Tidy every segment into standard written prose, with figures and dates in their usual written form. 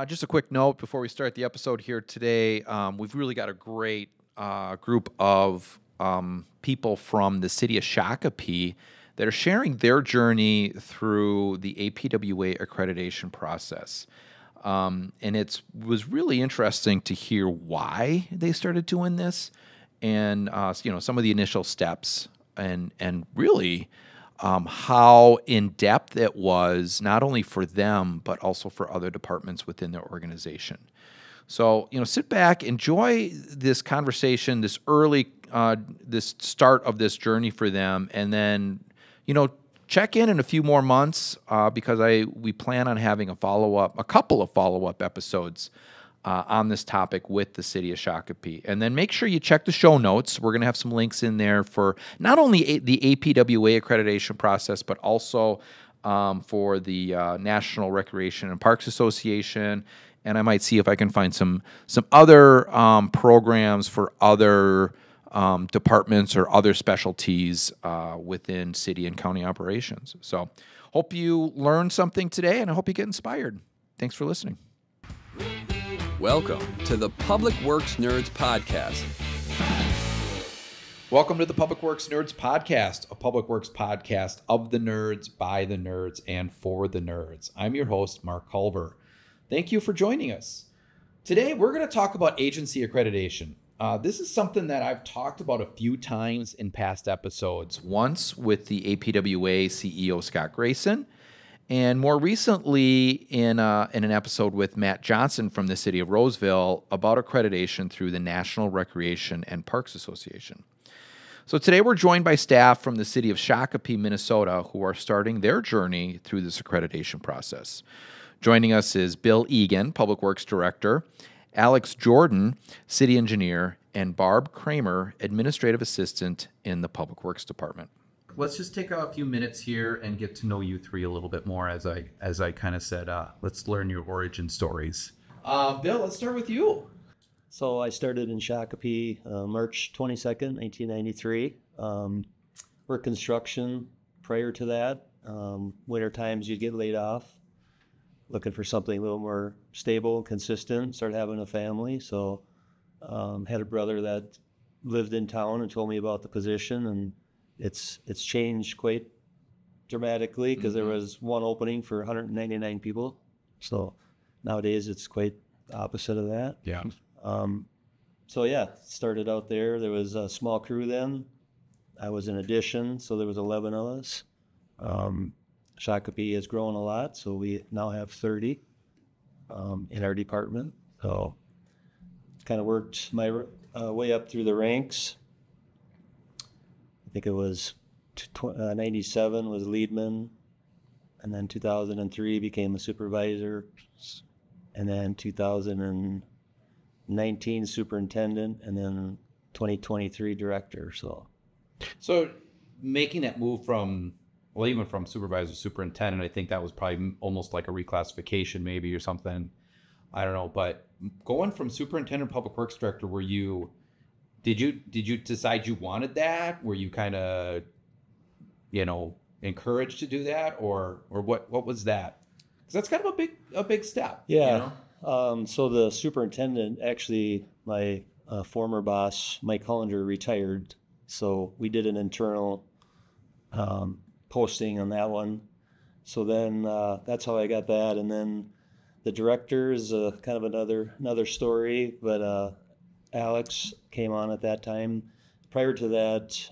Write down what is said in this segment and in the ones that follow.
Just a quick note before we start the episode here today. We've really got a great group of people from the City of Shakopee that are sharing their journey through the APWA accreditation process. And it was really interesting to hear why they started doing this and some of the initial steps and really how in-depth it was, not only for them, but also for other departments within their organization. So, sit back, enjoy this conversation, this start of this journey for them, and then, check in a few more months because we plan on having a couple of follow-up episodes on this topic with the City of Shakopee. And then make sure you check the show notes. We're going to have some links in there for not only the APWA accreditation process, but also for the National Recreation and Parks Association. And I might see if I can find some other programs for other departments or other specialties within city and county operations. So hope you learned something today, and I hope you get inspired. Thanks for listening. Welcome to the Public Works Nerds Podcast. Welcome to the Public Works Nerds Podcast, a public works podcast of the nerds, by the nerds, and for the nerds. I'm your host, Mark Culver. Thank you for joining us. Today, we're going to talk about agency accreditation. This is something that I've talked about a few times in past episodes, once with the APWA CEO, Scott Grayson, and more recently in an episode with Matt Johnson from the City of Roseville about accreditation through the National Recreation and Parks Association. So today we're joined by staff from the City of Shakopee, Minnesota, who are starting their journey through this accreditation process. Joining us is Bill Egan, Public Works Director, Alex Jordan, City Engineer, and Barb Kraemer, Administrative Assistant in the Public Works Department. Let's just take a few minutes here and get to know you three a little bit more. As I kind of said, let's learn your origin stories. Bill, let's start with you. So I started in Shakopee March 22nd, 1993. Worked construction prior to that. Winter times you'd get laid off. Looking for something a little more stable, consistent, started having a family. So had a brother that lived in town and told me about the position, and it's changed quite dramatically because there was one opening for 199 people. So nowadays it's quite the opposite of that. Yeah. Started out there. There was a small crew then. I was an addition, so there was 11 of us. Shakopee has grown a lot, so we now have 30 in our department. So kind of worked my way up through the ranks. I think it was 97 was leadman, and then 2003 became a supervisor, and then 2019 superintendent, and then 2023 director. So making that move from supervisor to superintendent, I think that was probably almost like a reclassification maybe or something. I don't know, but going from superintendent to public works director, did you decide you wanted that? Were you kind of, encouraged to do that, or what was that? Because that's kind of a big step. Yeah. So the superintendent, actually, my former boss, Mike Hollander, retired. So we did an internal posting on that one. So then that's how I got that. And then the director is kind of another story, but Alex came on at that time. Prior to that,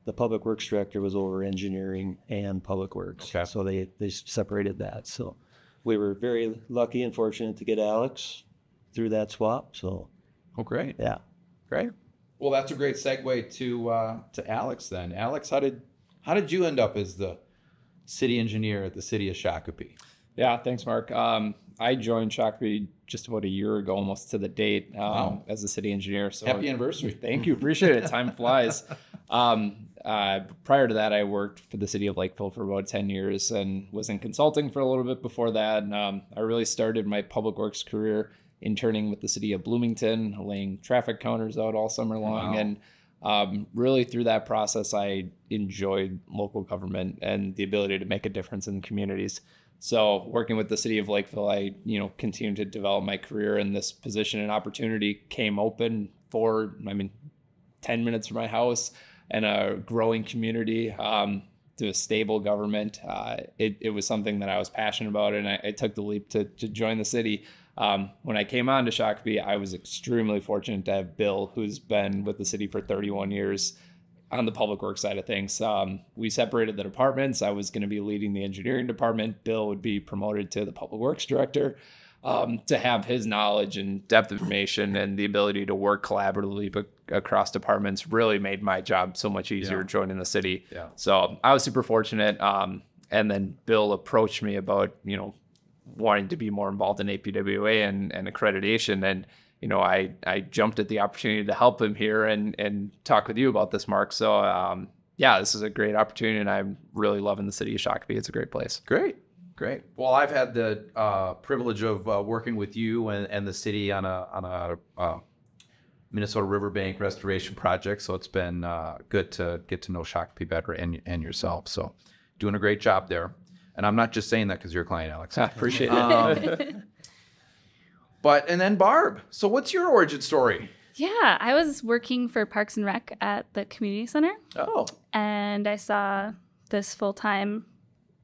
the public works director was over engineering and public works. Okay. So they separated that. So we were very lucky and fortunate to get Alex through that swap. So. Oh, great. Yeah. Great. Well, that's a great segue to Alex then. Alex, how did you end up as the city engineer at the City of Shakopee? Yeah, thanks, Mark. I joined Shakopee just about a year ago, almost to the date, as the city engineer. So happy anniversary. Thank you. Appreciate it. Time flies. Prior to that, I worked for the city of Lakeville for about 10 years and was in consulting for a little bit before that. I really started my public works career interning with the city of Bloomington, laying traffic counters out all summer long. Wow. And really through that process, I enjoyed local government and the ability to make a difference in communities. So working with the city of Lakeville, I, continued to develop my career in this position, and opportunity came open for, 10 minutes from my house and a growing community, to a stable government. It was something that I was passionate about, and I took the leap to join the city. When I came on to Shakopee, I was extremely fortunate to have Bill, who's been with the city for 31 years, on the public works side of things. We separated the departments. I was going to be leading the engineering department. Bill would be promoted to the public works director. To have his knowledge and depth of information and the ability to work collaboratively across departments really made my job so much easier joining the city. Yeah. So I was super fortunate. And then Bill approached me about, wanting to be more involved in APWA and accreditation. And, I jumped at the opportunity to help him here and talk with you about this, Mark. So, this is a great opportunity, and I'm really loving the city of Shakopee. It's a great place. Great. Well, I've had the privilege of working with you and the city on a Minnesota Riverbank restoration project. So it's been good to get to know Shakopee better and yourself. So doing a great job there. And I'm not just saying that because you're a client, Alex. I appreciate it. And then Barb. So what's your origin story? Yeah, I was working for Parks and Rec at the community center. Oh. And I saw this full-time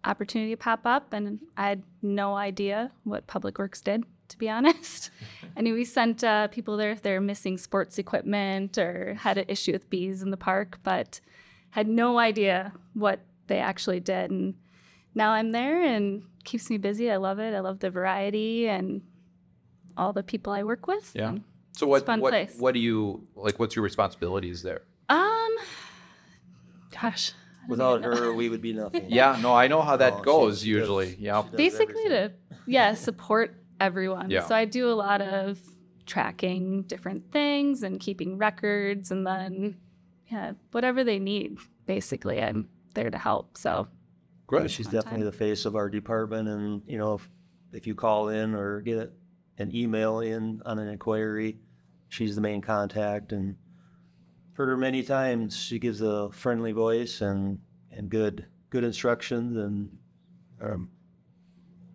opportunity pop up, and I had no idea what Public Works did, to be honest. I knew we sent people there if they're missing sports equipment or had an issue with bees in the park, but had no idea what they actually did. And now I'm there, and keeps me busy. I love it. I love the variety and all the people I work with. Yeah. So what do you like? What's your responsibilities there? Gosh. Without her, we would be nothing. Yeah, no, I know how that goes usually. Yeah. Basically to support everyone. Yeah. So I do a lot of tracking different things and keeping records, and then whatever they need, basically I'm there to help. So Good. She's definitely the face of our department, and if you call in or get an email in on an inquiry, she's the main contact, and heard her many times. She gives a friendly voice and good instructions, and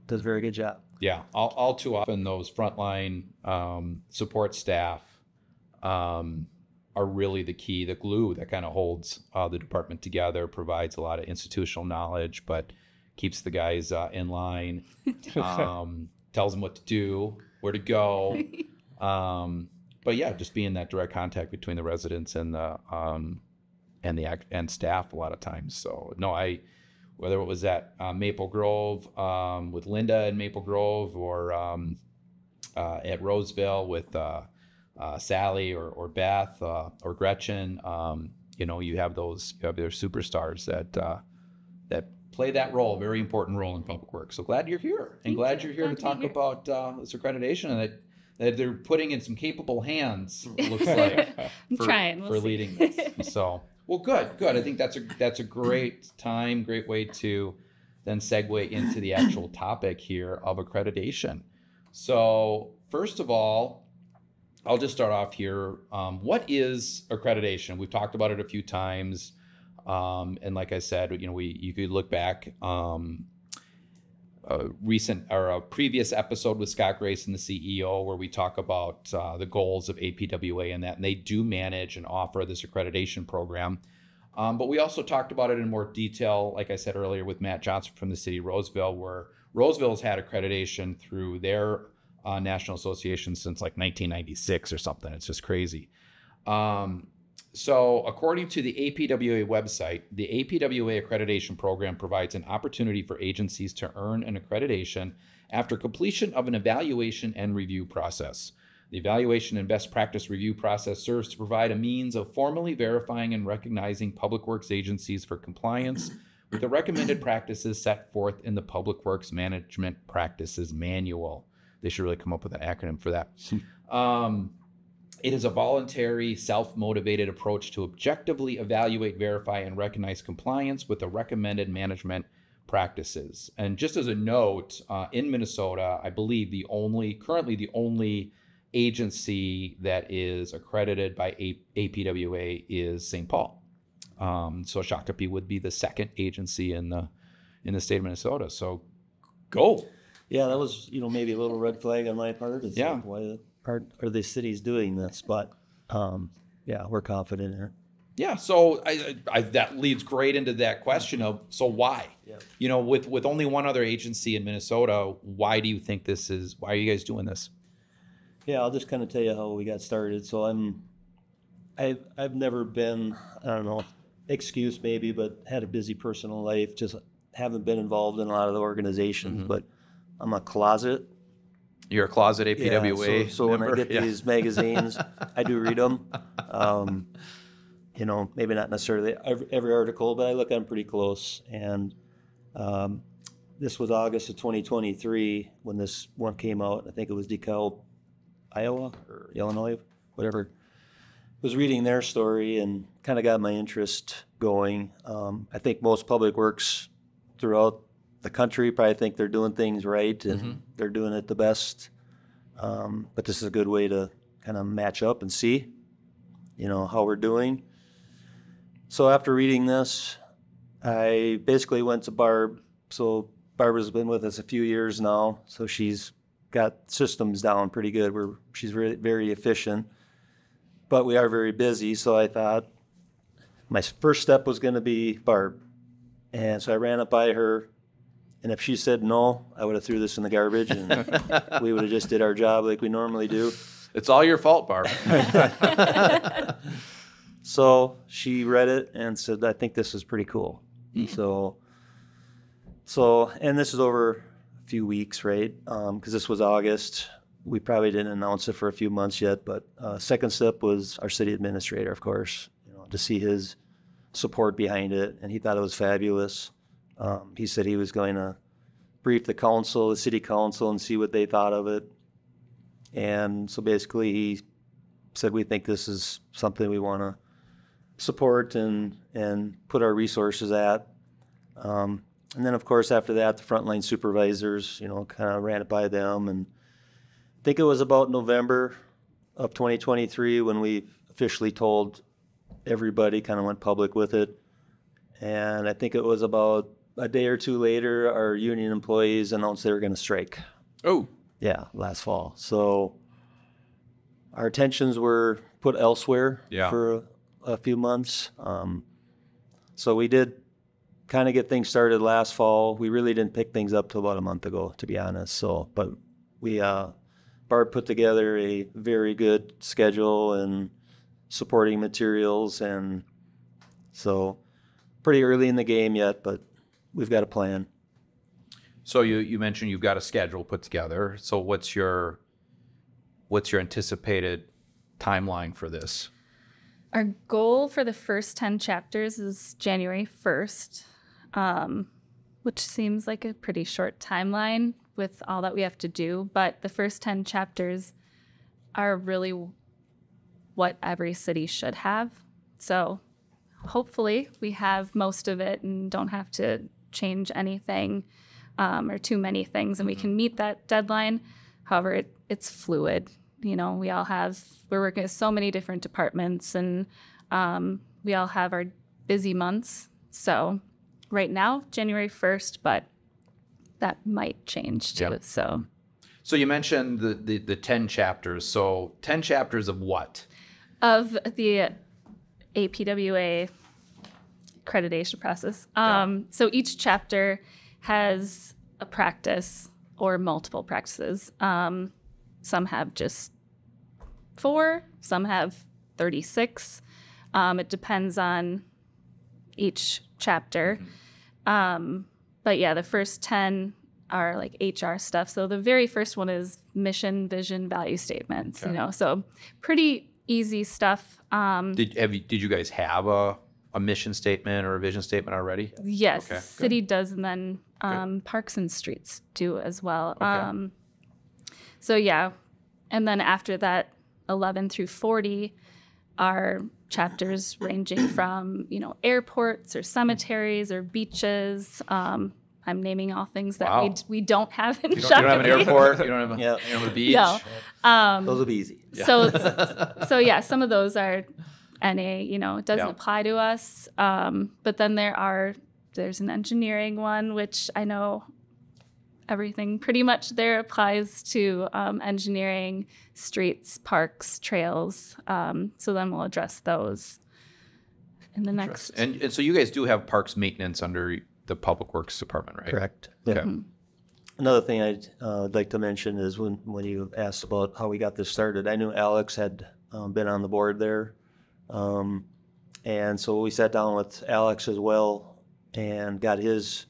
does a very good job. Yeah, all too often those frontline support staff are really the key, the glue that kind of holds the department together, provides a lot of institutional knowledge, but keeps the guys in line, tells them what to do, where to go. But yeah, just being that direct contact between the residents and the staff a lot of times. So no, whether it was at Maple Grove with Linda in Maple Grove, or at Roseville with Sally or Beth or Gretchen, you have their superstars that play that role, a very important role in public works. So glad you're here, and glad you're here to talk about this accreditation, and that they're putting in some capable hands, it looks like, for leading this. So, well, good. I think that's a great time, great way to then segue into the actual topic here of accreditation. So, first of all, I'll just start off here. What is accreditation? We've talked about it a few times, and like I said, you could look back. A previous episode with Scott Grayson, the CEO, where we talk about the goals of APWA and they do manage and offer this accreditation program. But we also talked about it in more detail, like I said earlier, with Matt Johnson from the city of Roseville, where Roseville's had accreditation through their national association since like 1996 or something. It's just crazy. So according to the APWA website, the APWA accreditation program provides an opportunity for agencies to earn an accreditation after completion of an evaluation and review process. The evaluation and best practice review process serves to provide a means of formally verifying and recognizing public works agencies for compliance with the recommended practices set forth in the Public Works Management Practices Manual. They should really come up with an acronym for that. It is a voluntary, self-motivated approach to objectively evaluate, verify, and recognize compliance with the recommended management practices. And just as a note, in Minnesota, I believe currently the only agency that is accredited by APWA is St. Paul. So Shakopee would be the second agency in the state of Minnesota. So Go. Yeah, that was, maybe a little red flag on my part. It's Yeah. like, why are the cities doing this? But, yeah, we're confident here. Yeah, so I that leads great into that question of, so why? Yeah. With only one other agency in Minnesota, why do you think why are you guys doing this? Yeah, I'll just kind of tell you how we got started. So I've never been, I don't know, excuse maybe, but had a busy personal life. Just haven't been involved in a lot of the organizations. But I'm a closet. You're a closet APWA. Yeah, so when I get these magazines, I do read them. Maybe not necessarily every article, but I look at them pretty close. And this was August of 2023 when this one came out. I think it was DeKalb, Iowa or Illinois, whatever. Was reading their story and kind of got my interest going. I think most public works throughout the country probably think they're doing things right and they're doing it the best. But this is a good way to kind of match up and see, how we're doing. So after reading this, I basically went to Barb. So Barbara's been with us a few years now, so she's got systems down pretty good. She's really very efficient, but we are very busy. So I thought my first step was going to be Barb. And so I ran up by her, and if she said no, I would have threw this in the garbage, and we would have just did our job like we normally do. It's all your fault, Barb. So she read it and said, I think this is pretty cool. So, and this is over a few weeks, right? Because this was August. We probably didn't announce it for a few months yet, but second step was our city administrator, of course, to see his support behind it, and he thought it was fabulous. He said he was going to brief the city council, and see what they thought of it. And so basically he said, we think this is something we want to support and put our resources at. And then, of course, after that, the frontline supervisors, kind of ran it by them. And I think it was about November of 2023 when we officially told everybody, kind of went public with it. And I think it was about a day or two later, our union employees announced they were going to strike. Oh. Yeah, last fall. So our attentions were put elsewhere for a few months. So we did kind of get things started last fall. We really didn't pick things up till about a month ago, to be honest. So, but we, Barb put together a very good schedule and supporting materials. And so pretty early in the game yet, but we've got a plan. So you mentioned you've got a schedule put together. So what's your anticipated timeline for this? Our goal for the first 10 chapters is January 1st, which seems like a pretty short timeline with all that we have to do. But the first 10 chapters are really what every city should have. So hopefully we have most of it and don't have to change anything or too many things, and we can meet that deadline. However, it's fluid. We're working with so many different departments, and we all have our busy months. So right now, January 1st, but that might change too. Yep. So you mentioned the 10 chapters. So 10 chapters of what? Of the APWA accreditation process. So each chapter has a practice or multiple practices. Some have just 4, some have 36. It depends on each chapter. But yeah, the first 10 are like HR stuff. So the very first one is mission, vision, value statements, so pretty easy stuff. Did you guys have a mission statement or a vision statement already? Yes, Okay, city does, and then parks and streets do as well. Okay. So yeah, and then after that, 11 through 40 are chapters ranging from airports or cemeteries or beaches. I'm naming all things that we don't have in Shakopee. You don't have an airport. You don't have a beach. No. Those will be easy. Yeah. So yeah, some of those are NA. It doesn't apply to us. But then there's an engineering one, which I know everything pretty much there applies to engineering, streets, parks, trails. So then we'll address those in the next. And so you guys do have parks maintenance under the Public Works Department, right? Correct. Okay. Yeah. Another thing I'd like to mention is when you asked about how we got this started, I knew Alex had been on the board there. And so we sat down with Alex as well and got his,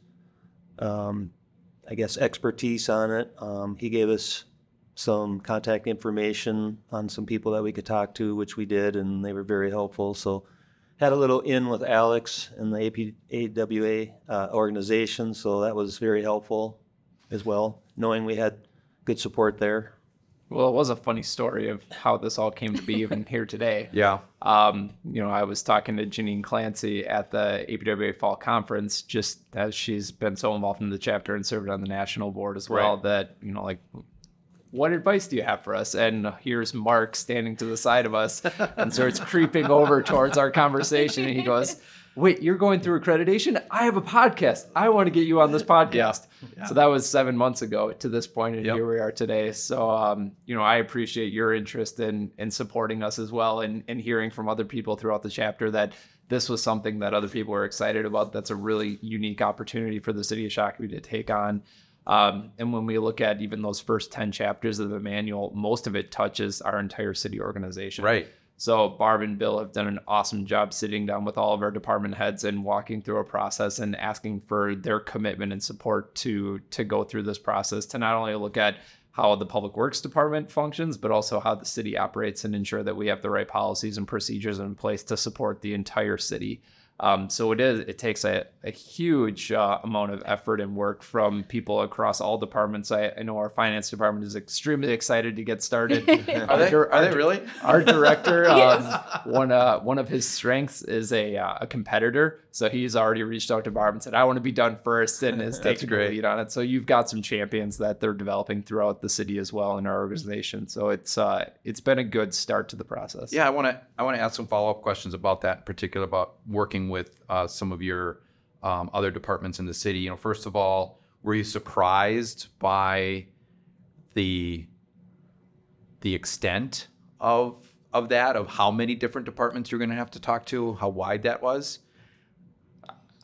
I guess, expertise on it. He gave us some contact information on some people that we could talk to, which we did, and they were very helpful. So had a little in with Alex and the APWA organization, so that was very helpful as well, knowing we had good support there. Well, it was a funny story of how this all came to be even here today. Yeah. I was talking to Janine Clancy at the APWA Fall Conference, just as she's been so involved in the chapter and served on the national board as well, that, what advice do you have for us? And here's Mark standing to the side of us and starts creeping over towards our conversation. And he goes, wait, you're going through accreditation? I have a podcast. I want to get you on this podcast. Yeah. So that was 7 months ago to this point, and here we are today. So, I appreciate your interest in supporting us as well, and hearing from other people throughout the chapter that this was something that other people were excited about. That's a really unique opportunity for the City of Shakopee to take on. And when we look at even those first 10 chapters of the manual, most of it touches our entire city organization. Right. So Barb and Bill have done an awesome job sitting down with all of our department heads and walking through a process and asking for their commitment and support to go through this process, to not only look at how the Public Works Department functions, but also how the city operates, and ensure that we have the right policies and procedures in place to support the entire city. So it takes a huge amount of effort and work from people across all departments. I know our finance department is extremely excited to get started. Are they really? Our director, one of his strengths is a competitor. So he's already reached out to Barb and said, I want to be done first, and is taking the lead on it. So you've got some champions that they're developing throughout the city as well in our organization. So it's been a good start to the process. Yeah, I want to ask some follow-up questions about that, in particular about working with some of your other departments in the city. First of all, were you surprised by the extent of how many different departments you're going to have to talk to, how wide that was?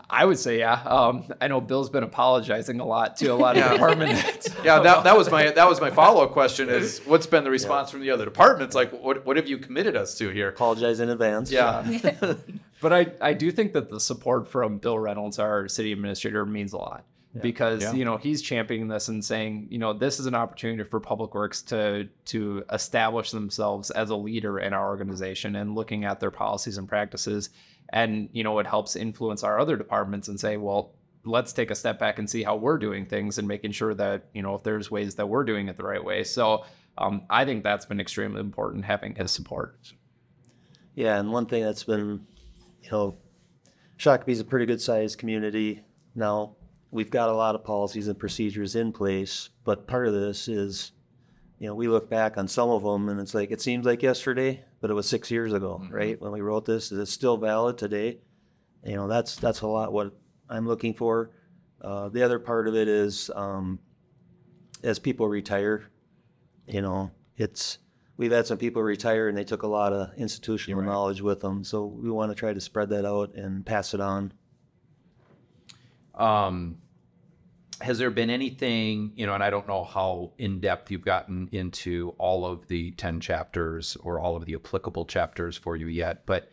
I would say, yeah. I know Bill's been apologizing a lot to a lot of department heads. Yeah, that was my follow-up question is, what's been the response from the other departments? Like, what have you committed us to here? Apologize in advance. Yeah. But I do think that the support from Bill Reynolds, our city administrator, means a lot. Because, he's championing this and saying, this is an opportunity for Public Works to establish themselves as a leader in our organization, and looking at their policies and practices. And, it helps influence our other departments and say, well, let's take a step back and see how we're doing things, and making sure that, if there's ways that we're doing it the right way. So I think that's been extremely important, having his support. Yeah, and one thing that's been, Shakopee's a pretty good sized community now. We've got a lot of policies and procedures in place, but part of this is, we look back on some of them and it's like, it seems like yesterday, but it was 6 years ago, right? When we wrote this, is it still valid today? That's a lot what I'm looking for. The other part of it is, as people retire, we've had some people retire and they took a lot of institutional knowledge with them. So we want to try to spread that out and pass it on. Has there been anything, and I don't know how in-depth you've gotten into all of the 10 chapters or all of the applicable chapters for you yet, but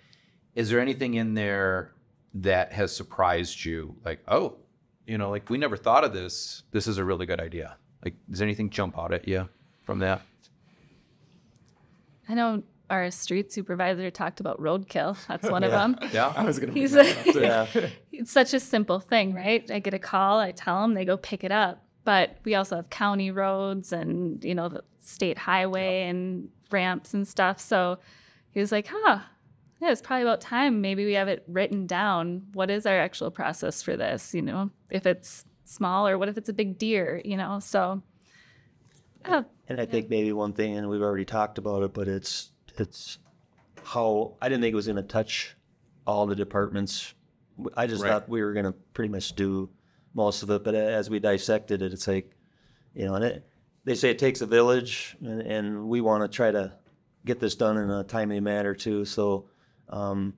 is there anything in there that has surprised you? Like, oh, we never thought of this. This is a really good idea. Like, does anything jump out at you from that? I know our street supervisor talked about roadkill. That's one of them. Yeah, I was going to bring that up too. It's such a simple thing, right? I get a call, I tell them, they go pick it up. But we also have county roads and, the state highway and ramps and stuff. So he was like, yeah, it's probably about time. Maybe we have it written down. What is our actual process for this? If it's small, or what if it's a big deer, So. And I think maybe one thing, and we've already talked about it, but it's how I didn't think it was going to touch all the departments. I just thought we were going to pretty much do most of it. But as we dissected it, it's like You know, and they say it takes a village, and we want to try to get this done in a timely manner too. So, and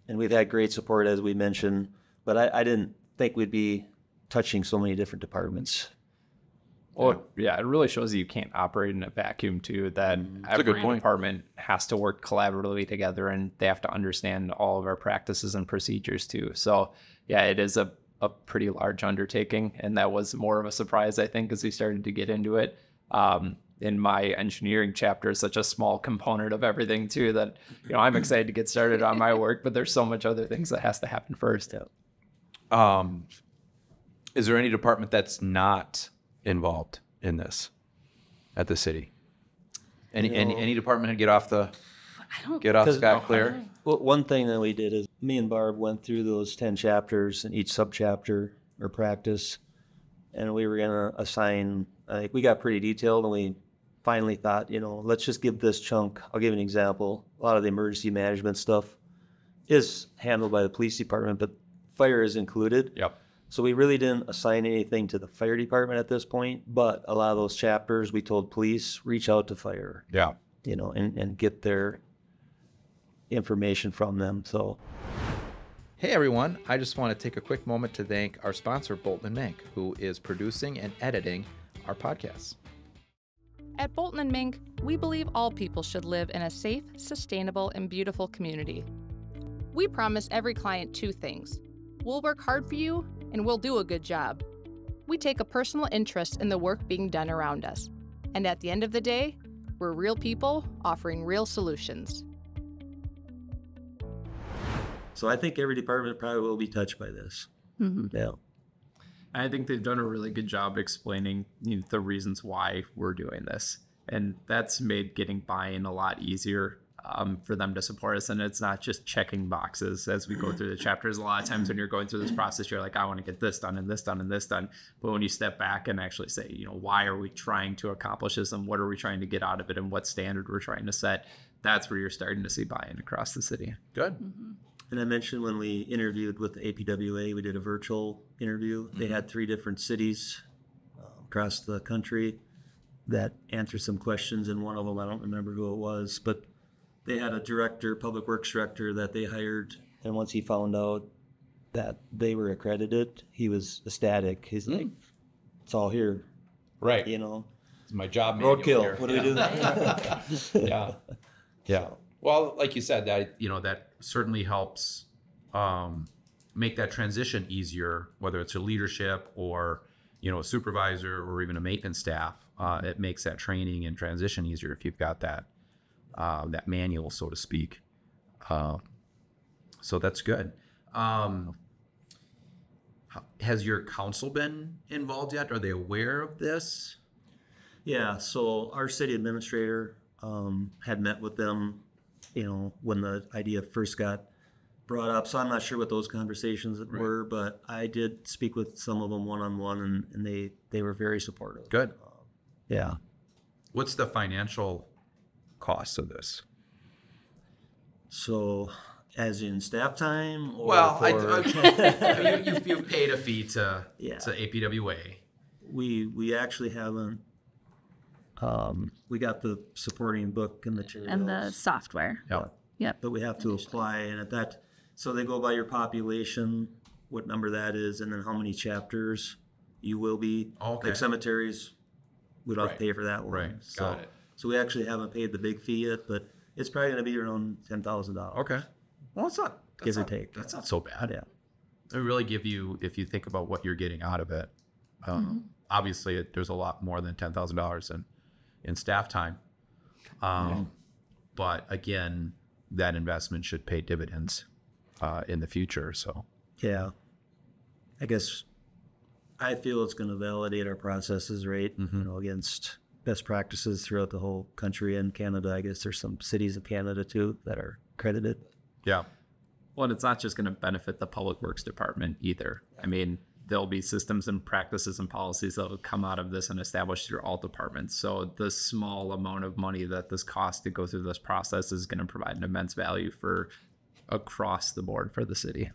we've had great support, as we mentioned, but I didn't think we'd be touching so many different departments. Well, yeah, it really shows that you can't operate in a vacuum too, that every department has to work collaboratively together, and they have to understand all of our practices and procedures too. So yeah, it is a pretty large undertaking, and that was more of a surprise, I think, as we started to get into it. In my engineering chapter is such a small component of everything too, that, you know, I'm excited to get started on my work, but there's so much other things that has to happen first. Is there any department that's not involved in this at the city? Any department get off scot clear? Well, one thing that we did is me and Barb went through those 10 chapters and each subchapter or practice, and we were going to assign, like, we got pretty detailed, and we finally thought, you know, let's just give this chunk. I'll give you an example. A lot of the emergency management stuff is handled by the police department, but fire is included. Yep. So we really didn't assign anything to the fire department at this point, but a lot of those chapters, we told police, reach out to fire. Yeah. You know, and get their information from them. So, hey everyone, I just want to take a quick moment to thank our sponsor, Bolton & Mink, who is producing and editing our podcasts. At Bolton & Mink, we believe all people should live in a safe, sustainable, and beautiful community. We promise every client 2 things. We'll work hard for you, and we'll do a good job. We take a personal interest in the work being done around us. And at the end of the day, we're real people offering real solutions. So I think every department probably will be touched by this. Mm-hmm. Yeah. I think they've done a really good job explaining, you know, the reasons why we're doing this. And that's made getting buy-in a lot easier for them to support us. And it's not just checking boxes as we go through the chapters. A lot of times when you're going through this process, you're like, I want to get this done and this done and this done. But when you step back and actually say, you know, why are we trying to accomplish this, and what are we trying to get out of it, and what standard we're trying to set, that's where you're starting to see buy-in across the city. Good. Mm-hmm. And I mentioned when we interviewed with the APWA, we did a virtual interview. They had 3 different cities across the country that answered some questions. And one of them, I don't remember who it was, but they had a director, public works director that they hired. And once he found out that they were accredited, he was ecstatic. He's like, it's all here. Right. You know, it's my job manual roadkill. Here. What do we do? Yeah. Yeah. Well, like you said, that, you know, that certainly helps make that transition easier, whether it's a leadership or, you know, a supervisor or even a maintenance staff. It makes that training and transition easier if you've got that that manual, so to speak. So that's good. Has your council been involved yet? Are they aware of this? Yeah. So our city administrator had met with them, you know, when the idea first got brought up. So I'm not sure what those conversations were, but I did speak with some of them one-on-one, and they were very supportive. Good. Yeah. What's the financial cost of this? So, as in staff time? Or well, I mean, you've paid a fee to APWA. We actually haven't. We got the supporting book and materials. And the software. Yep. But we have to apply, and at that, so they go by your population, what number that is, and then how many chapters you will be. Okay. Like cemeteries, we don't have to pay for that one. Right. Got it. So we actually haven't paid the big fee yet, but it's probably going to be around $10,000. Okay. Well, it's not. Give or take. That's not so bad. Yeah. It really give you, if you think about what you're getting out of it. Obviously, there's a lot more than $10,000 in staff time. But again, that investment should pay dividends in the future. So yeah, I guess I feel it's going to validate our processes, right? You know, against best practices throughout the whole country and Canada. I guess there's some cities of Canada too that are accredited. yeah. Well, and it's not just going to benefit the Public Works Department either. I mean, there'll be systems and practices and policies that will come out of this and established through all departments. So the small amount of money that this costs to go through this process is going to provide an immense value for across the board for the city.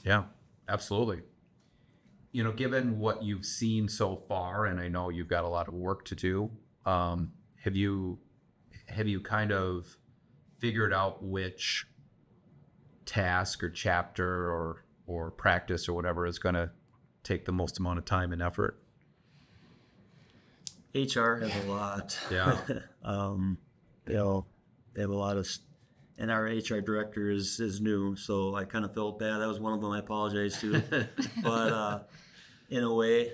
Yeah, absolutely. you know, given what you've seen so far, and I know you've got a lot of work to do, have you kind of figured out which task or chapter or practice or whatever is going to take the most amount of time and effort? HR has a lot. Yeah. You know, they have a lot of, and our HR director is new, so I kind of felt bad. That was one of them I apologize to. But in a way,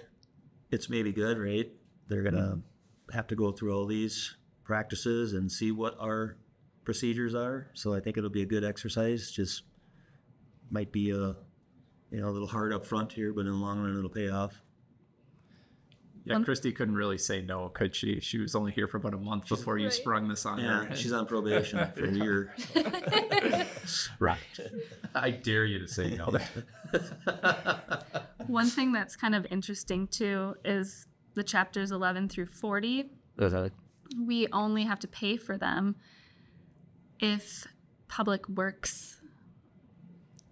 it's maybe good, right? They're going to have to go through all these practices and see what our procedures are. So I think it'll be a good exercise. Just might be a little hard up front here, but in the long run, it'll pay off. Yeah, Christy couldn't really say no, could she? She was only here for about a month before you sprung this on her. Yeah, she's on probation for a year. Right. I dare you to say no. One thing that's kind of interesting too is the chapters 11 through 40. We only have to pay for them if Public Works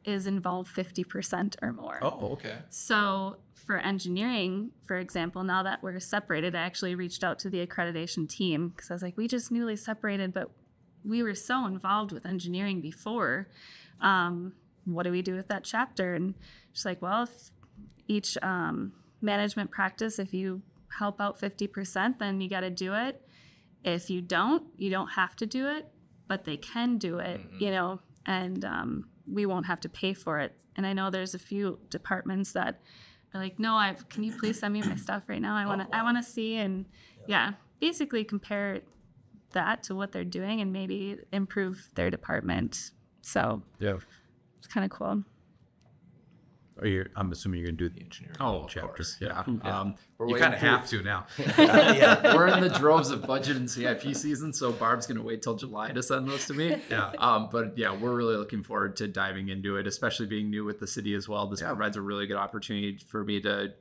is involved 50% or more. Oh, okay. So for engineering, for example, now that we're separated, I actually reached out to the accreditation team because I was like, we just newly separated, but we were so involved with engineering before. What do we do with that chapter? And she's like, well, if each management practice, if you help out 50%, then you got to do it. If you don't have to do it, but they can do it, you know, and we won't have to pay for it. And I know there's a few departments that are like, no, can you please send me my stuff right now? I want to see, and basically compare that to what they're doing and maybe improve their department. So it's kind of cool. I'm assuming you're going to do the engineering. Oh, of chapters. course. Yeah. You kind of have to now. We're in the droves of budget and CIP season, so Barb's going to wait till July to send those to me. But we're really looking forward to diving into it, especially being new with the city as well. This provides a really good opportunity for me to,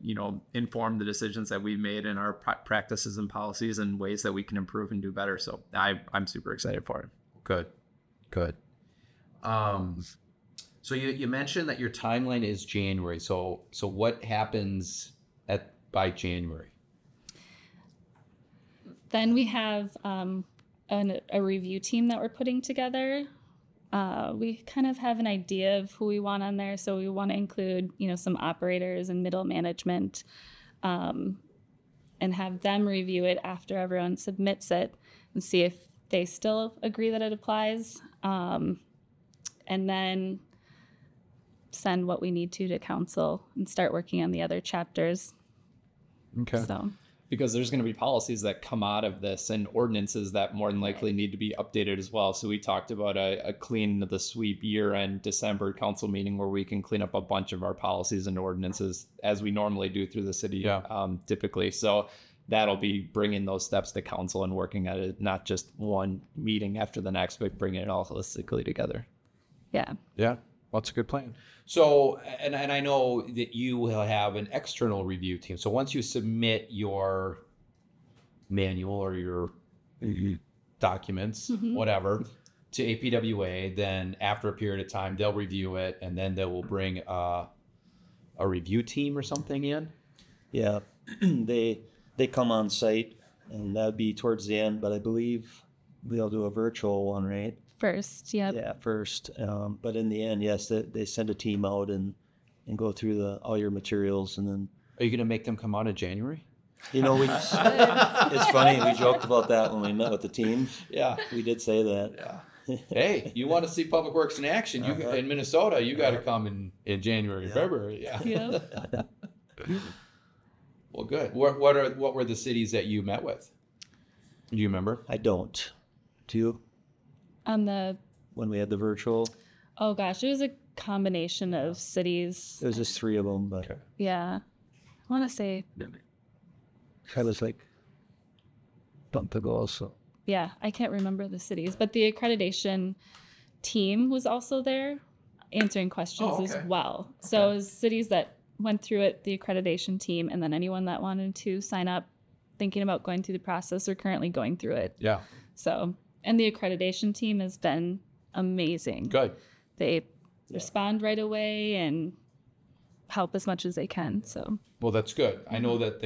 inform the decisions that we've made in our practices and policies and ways that we can improve and do better. So I'm super excited for it. Good. So you mentioned that your timeline is January. So what happens by January? Then we have a review team that we're putting together. We kind of have an idea of who we want on there. So we want to include, some operators and middle management, and have them review it after everyone submits it and see if they still agree that it applies. And then send what we need to council and start working on the other chapters. Okay. So, because there's going to be policies that come out of this and ordinances that more than likely need to be updated as well. So we talked about a clean the sweep year-end December council meeting where we can clean up a bunch of our policies and ordinances as we normally do through the city typically. So that'll be bringing those steps to council and working at it, not just one meeting after the next, but bringing it all holistically together. Yeah. Yeah. Well, that's a good plan. So, and I know that you will have an external review team. So once you submit your manual or your documents, whatever, to APWA, then after a period of time, they'll review it, and then they will bring a review team or something in? Yeah, they come on site, and that'd be towards the end, but I believe they'll do a virtual one, right? First, yep. Yeah, first. But in the end, yes, they send a team out and go through all your materials, and then. Are you going to make them come out in January? It's funny. We joked about that when we met with the team. Yeah, we did say that. Yeah. Hey, you want to see Public Works in action? In Minnesota, you got to come in January, February. Yeah. Well, good. What were the cities that you met with? Do you remember? I don't. Do you? When we had the virtual? Oh gosh, it was a combination of cities. It was just 3 of them, but yeah, I want to say I was like a month ago also. Yeah, I can't remember the cities, but the accreditation team was also there answering questions as well. Okay. So it was cities that went through it, the accreditation team, and then anyone that wanted to sign up, thinking about going through the process or currently going through it. Yeah. So. And the accreditation team has been amazing. Good. They respond right away, and help as much as they can. So, well, that's good. I know that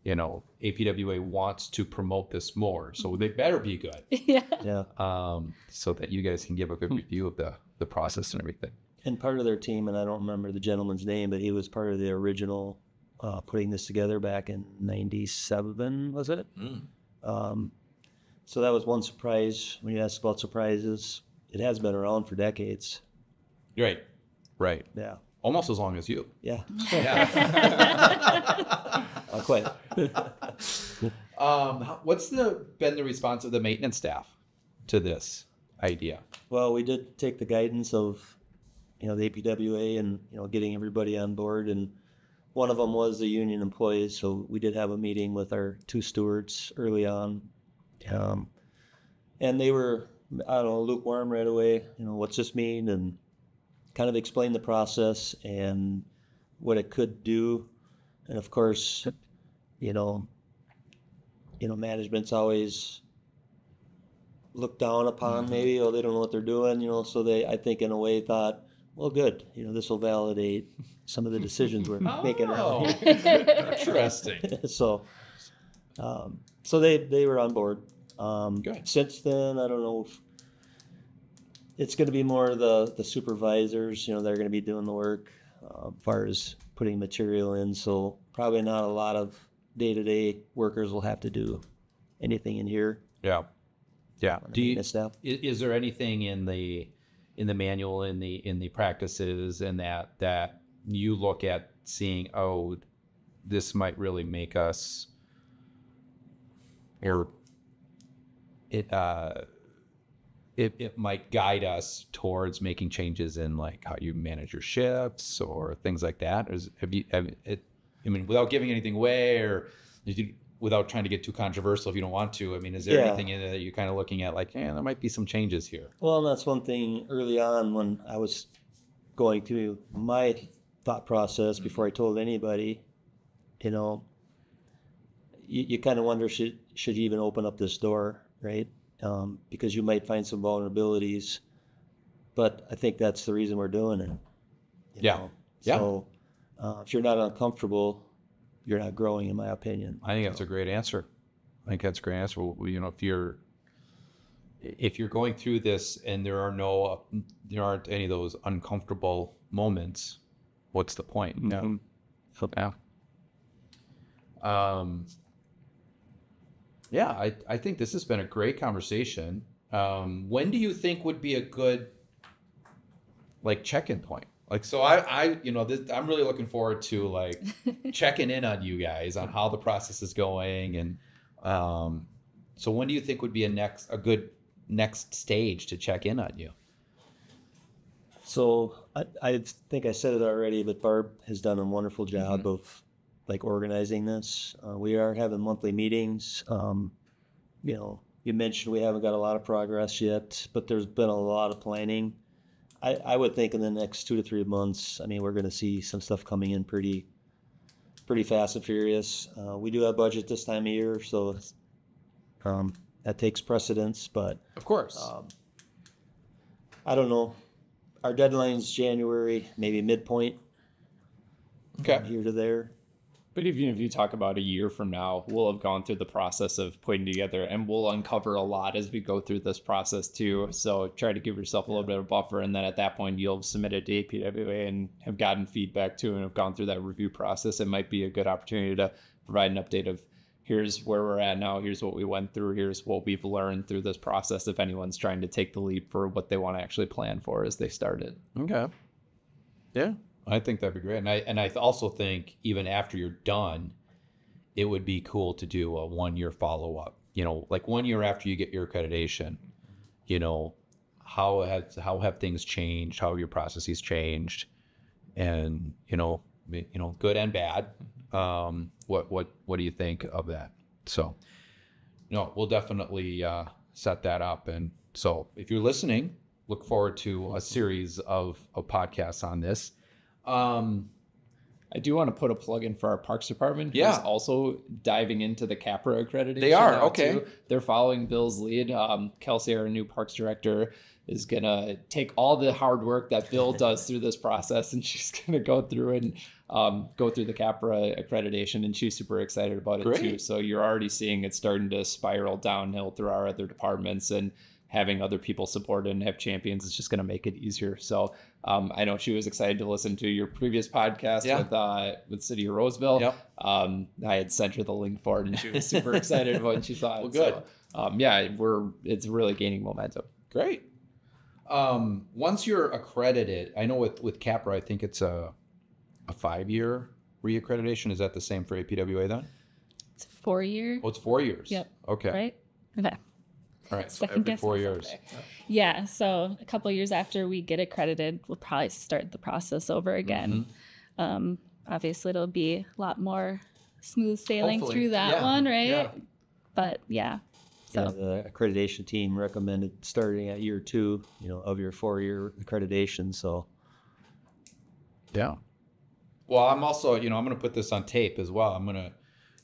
APWA wants to promote this more, so they better be good. Yeah. So that you guys can give a good review of the process and everything. And part of their team, and I don't remember the gentleman's name, but he was part of the original putting this together back in '97, was it? So that was one surprise. When you ask about surprises, it has been around for decades. Right. Yeah. Almost as long as you. Yeah. Yeah. Not quite. What's been the response of the maintenance staff to this idea? Well, we did take the guidance of, the APWA and, getting everybody on board. And one of them was the union employees. So we did have a meeting with our 2 stewards early on. And they were, lukewarm right away. What's this mean? And kind of explain the process and what it could do. And of course, management's always looked down upon maybe, they don't know what they're doing, so they, I think in a way thought, well, good, this will validate some of the decisions we're making around here. Interesting. So they were on board. Good. Since then, I don't know if it's going to be more the supervisors, they're going to be doing the work as far as putting material in. So probably not a lot of day-to-day workers will have to do anything in here. Yeah. Staff. Is there anything in the manual, in the practices, and that you look at seeing, this might really make us, or it might guide us towards making changes in like how you manage your shifts or things like that? Without giving anything away, or without trying to get too controversial if you don't want to, is there anything in there that you're kind of looking at like, there might be some changes here? Well, that's one thing early on when I was going through my thought process before I told anybody, you kind of wonder, should you even open up this door, right? Because you might find some vulnerabilities, but I think that's the reason we're doing it. You know? So if you're not uncomfortable, you're not growing, in my opinion. I think that's a great answer. If you're going through this and there aren't any of those uncomfortable moments, what's the point? Mm-hmm. Yeah. I think this has been a great conversation. When do you think would be a good check-in point? I'm really looking forward to checking in on you guys on how the process is going, and so when do you think would be a good next stage to check in on you? So I think I said it already, but Barb has done a wonderful job of organizing this. We are having monthly meetings. You mentioned we haven't got a lot of progress yet, but there's been a lot of planning. I would think in the next 2 to 3 months, we're going to see some stuff coming in pretty fast and furious. We do have budget this time of year, so that takes precedence. But of course, I don't know. Our deadline's January, maybe midpoint. Okay, here to there. But even if you talk about a year from now, we'll have gone through the process of putting together, and we'll uncover a lot as we go through this process too. So try to give yourself a little bit of buffer, and then at that point you'll submit it to APWA and have gotten feedback too, and have gone through that review process. It might be a good opportunity to provide an update of, here's where we're at now, here's what we went through, here's what we've learned through this process, if anyone's trying to take the leap for what they want to actually plan for as they started. Okay. Yeah. I think that'd be great. And I also think even after you're done, it would be cool to do a 1-year follow-up, 1 year after you get your accreditation, how have things changed? How have your processes changed? And, good and bad. What do you think of that? So, we'll definitely set that up. And so if you're listening, look forward to a series of podcasts on this. I do want to put a plug in for our Parks Department. Yeah. Who's also diving into the APWA Accreditation. They are, now, okay. Too. They're following Bill's lead. Kelsey, our new Parks Director, is going to take all the hard work that Bill does through this process, and she's going to go through and go through the APWA accreditation, and she's super excited about it too. So you're already seeing it starting to spiral downhill through our other departments, and having other people support it and have champions is just going to make it easier. So I know she was excited to listen to your previous podcast with City of Roseville. Yep. I had sent her the link for it, and she was super excited about what she thought. Well, good. So, it's really gaining momentum. Great. Once you're accredited, I know with CAPRA, I think it's a 5-year reaccreditation. Is that the same for APWA then? It's 4 year. Oh, it's 4 years. Yep. Okay. Right? Okay. All right. So Second every guess 4 myself years. there. Yeah. So a couple of years after we get accredited, we'll probably start the process over again. Obviously, it'll be a lot more smooth sailing Hopefully. through that one, right? Yeah. But yeah. So Yeah, the accreditation team recommended starting at year 2, of your 4-year accreditation. So Yeah. Well, I'm also, I'm going to put this on tape as well. I'm going to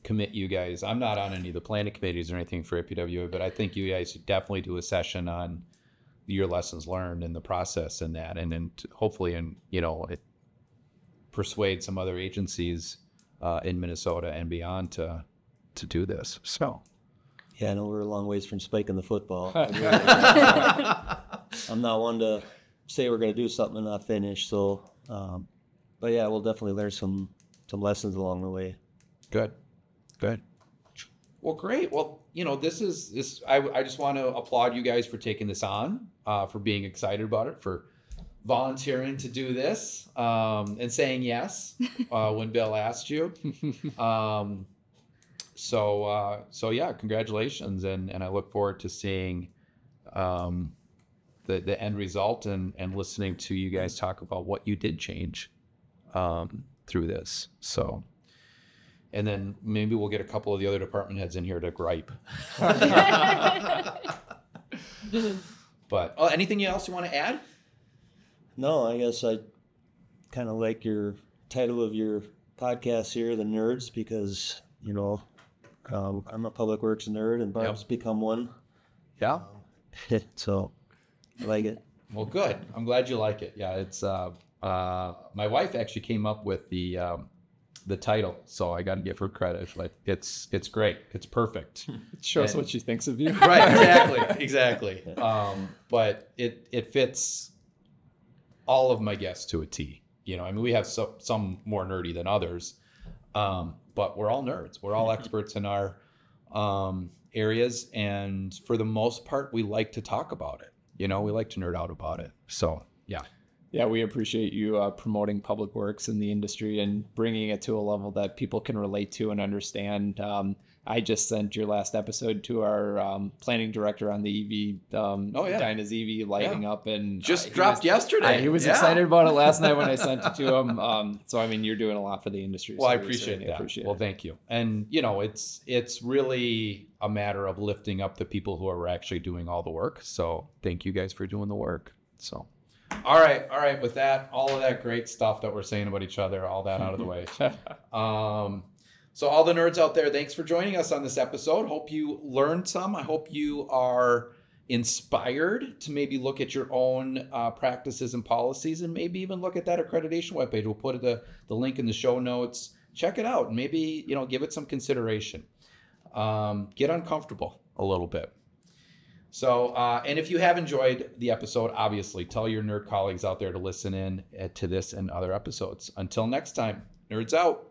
commit you guys. I'm not on any of the planning committees or anything for APWA, but I think you guys should definitely do a session on your lessons learned and the process and that, and then hopefully, it persuade some other agencies in Minnesota and beyond to do this. So. yeah, I know we're a long ways from spiking the football. I'm not one to say we're going to do something and not finish. So, but yeah, we'll definitely learn some lessons along the way. Good. Well, great. Well, this. I just want to applaud you guys for taking this on, for being excited about it, for volunteering to do this, and saying yes when Bill asked you. So yeah, congratulations, and I look forward to seeing the end result and listening to you guys talk about what you did change through this. So. And then maybe we'll get a couple of the other department heads in here to gripe. But anything else you want to add? No, I guess I kind of like your title of your podcast here, The Nerds, because, I'm a public works nerd and Barb's become one. Yeah. So I like it. Well, good. I'm glad you like it. Yeah, it's my wife actually came up with the title, so I got to give her credit. Like it's great. It's perfect. It shows what she thinks of you. Right. Exactly. But it fits all of my guests to a T. We have some more nerdy than others, but we're all nerds. We're all experts in our areas, and for the most part, we like to talk about it. We like to nerd out about it. So yeah. Yeah, we appreciate you promoting public works in the industry and bringing it to a level that people can relate to and understand. I just sent your last episode to our planning director on the EV, Dinah's EV lighting up, and just dropped yesterday. He was excited about it last night when I sent it to him. So you're doing a lot for the industry. Well, so I appreciate that. Well, thank you. And it's really a matter of lifting up the people who are actually doing all the work. So thank you guys for doing the work. So. All right. With that, all of that great stuff that we're saying about each other, all that out of the way. So all the nerds out there, thanks for joining us on this episode. Hope you learned some. I hope you are inspired to maybe look at your own practices and policies, and maybe even look at that accreditation webpage. We'll put the link in the show notes. Check it out and maybe give it some consideration. Get uncomfortable a little bit. So, and if you have enjoyed the episode, obviously tell your nerd colleagues out there to listen in to this and other episodes. Until next time, nerds out.